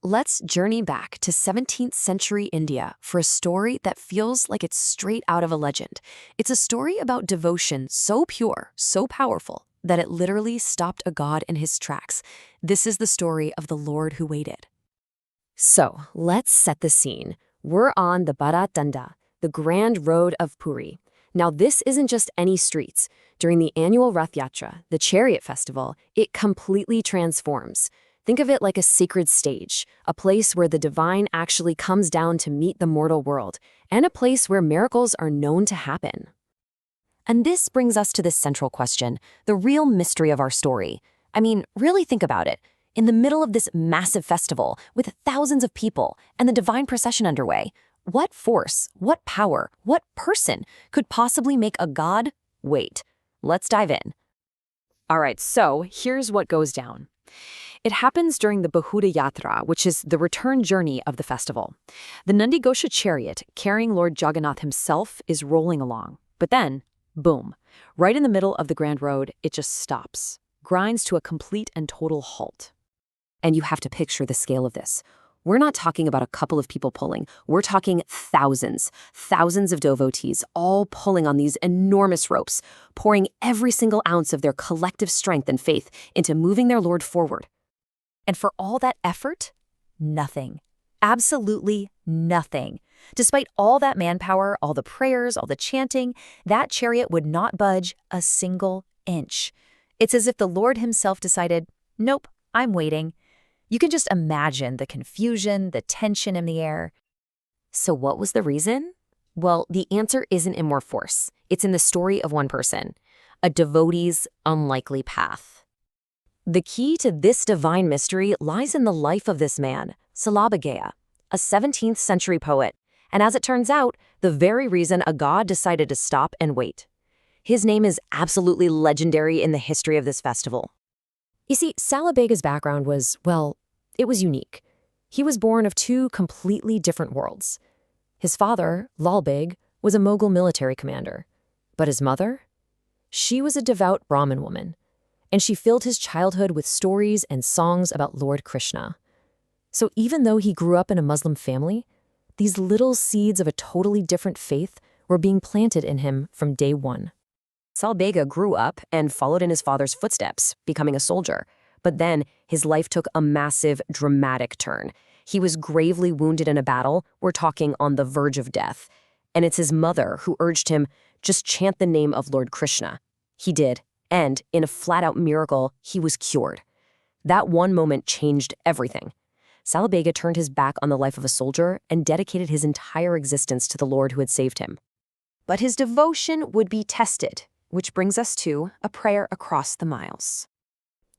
let's journey back to 17th century India for a story that feels like it's straight out of a legend. It's a story about devotion so pure, so powerful, that it literally stopped a god in his tracks. This is the story of the Lord who waited. So, let's set the scene. We're on the Danda, the grand road of Puri. Now, this isn't just any streets. During the annual Rath Yatra, the chariot festival, it completely transforms. Think of it like a sacred stage, a place where the divine actually comes down to meet the mortal world, and a place where miracles are known to happen. And this brings us to this central question, the real mystery of our story. I mean, really think about it. In the middle of this massive festival, with thousands of people, and the divine procession underway, what force, what power, what person could possibly make a god wait? Let's dive in. All right, so here's what goes down. It happens during the Bahuda Yatra, which is the return journey of the festival. The Nandighosha chariot, carrying Lord Jagannath himself, is rolling along. But then, boom, right in the middle of the Grand Road, it just stops, grinds to a complete and total halt. And you have to picture the scale of this. We're not talking about a couple of people pulling. We're talking thousands of devotees, all pulling on these enormous ropes, pouring every single ounce of their collective strength and faith into moving their Lord forward. And for all that effort, nothing. Absolutely nothing. Despite all that manpower, all the prayers, all the chanting, that chariot would not budge a single inch. It's as if the Lord himself decided, nope, I'm waiting. You can just imagine the confusion, the tension in the air. So what was the reason? Well, the answer isn't in more force. It's in the story of one person, a devotee's unlikely path. The key to this divine mystery lies in the life of this man, Salabhagaya, a 17th century poet, and as it turns out, the very reason a god decided to stop and wait. His name is absolutely legendary in the history of this festival. You see, Salabhaga's background was, well, it was unique. He was born of two completely different worlds. His father, Lal Beg, was a Mughal military commander. But his mother? She was a devout Brahmin woman, and she filled his childhood with stories and songs about Lord Krishna. So even though he grew up in a Muslim family, these little seeds of a totally different faith were being planted in him from day one. Salabhaga grew up and followed in his father's footsteps, becoming a soldier. But then his life took a massive, dramatic turn. He was gravely wounded in a battle, we're talking on the verge of death. And it's his mother who urged him, just chant the name of Lord Krishna. He did, and in a flat-out miracle, he was cured. That one moment changed everything. Salabhaga turned his back on the life of a soldier and dedicated his entire existence to the Lord who had saved him. But his devotion would be tested. Which brings us to a prayer across the miles.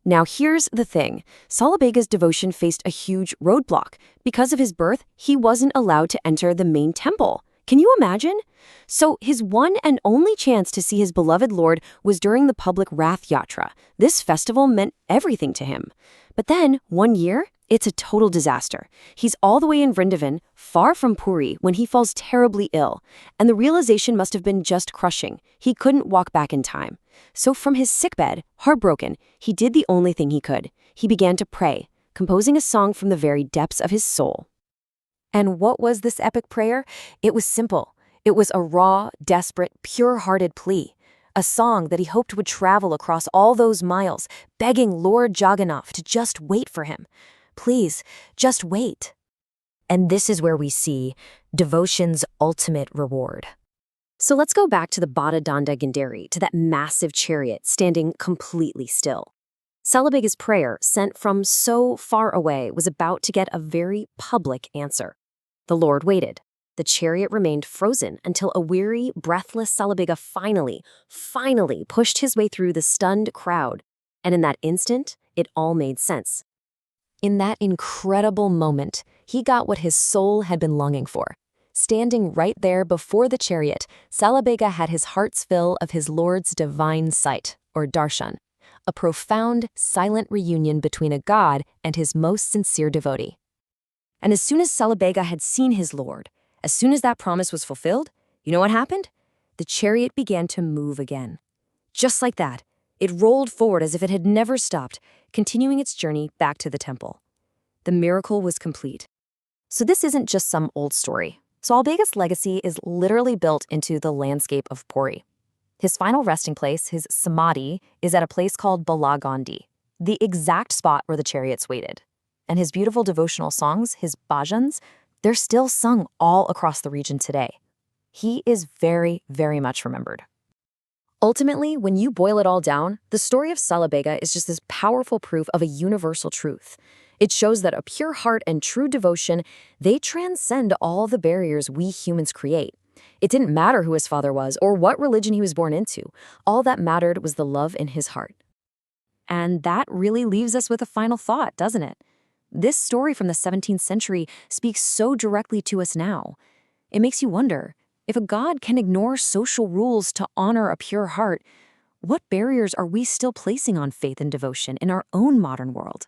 Now here's the thing. Salabhaga's devotion faced a huge roadblock. Because of his birth, he wasn't allowed to enter the main temple. Can you imagine? So his one and only chance to see his beloved Lord was during the public Rath Yatra. This festival meant everything to him. But then, one year, it's a total disaster. He's all the way in Vrindavan, far from Puri, when he falls terribly ill. And the realization must have been just crushing. He couldn't walk back in time. So from his sickbed, heartbroken, he did the only thing he could. He began to pray, composing a song from the very depths of his soul. And what was this epic prayer? It was simple. It was a raw, desperate, pure-hearted plea. A song that he hoped would travel across all those miles, begging Lord Jagannath to just wait for him. Please, just wait. And this is where we see devotion's ultimate reward. So let's go back to the Danda Gandhari, to that massive chariot standing completely still. Salabhaga's prayer, sent from so far away, was about to get a very public answer. The Lord waited. The chariot remained frozen until a weary, breathless Salabhaga finally pushed his way through the stunned crowd. And in that instant, it all made sense. In that incredible moment, he got what his soul had been longing for. Standing right there before the chariot, Salabhaga had his heart's fill of his Lord's divine sight, or darshan, a profound, silent reunion between a god and his most sincere devotee. And as soon as Salabhaga had seen his Lord, as soon as that promise was fulfilled, you know what happened? The chariot began to move again. Just like that, it rolled forward as if it had never stopped, continuing its journey back to the temple. The miracle was complete. So this isn't just some old story. Solbega's legacy is literally built into the landscape of Puri. His final resting place, his samadhi, is at a place called Balagandi, the exact spot where the chariots waited. And his beautiful devotional songs, his bhajans, they're still sung all across the region today. He is very, very much remembered. Ultimately, when you boil it all down, the story of Salabega is just this powerful proof of a universal truth. It shows that a pure heart and true devotion, they transcend all the barriers we humans create. It didn't matter who his father was or what religion he was born into. All that mattered was the love in his heart. And that really leaves us with a final thought, doesn't it? This story from the 17th century speaks so directly to us now. It makes you wonder, if a God can ignore social rules to honor a pure heart, what barriers are we still placing on faith and devotion in our own modern world?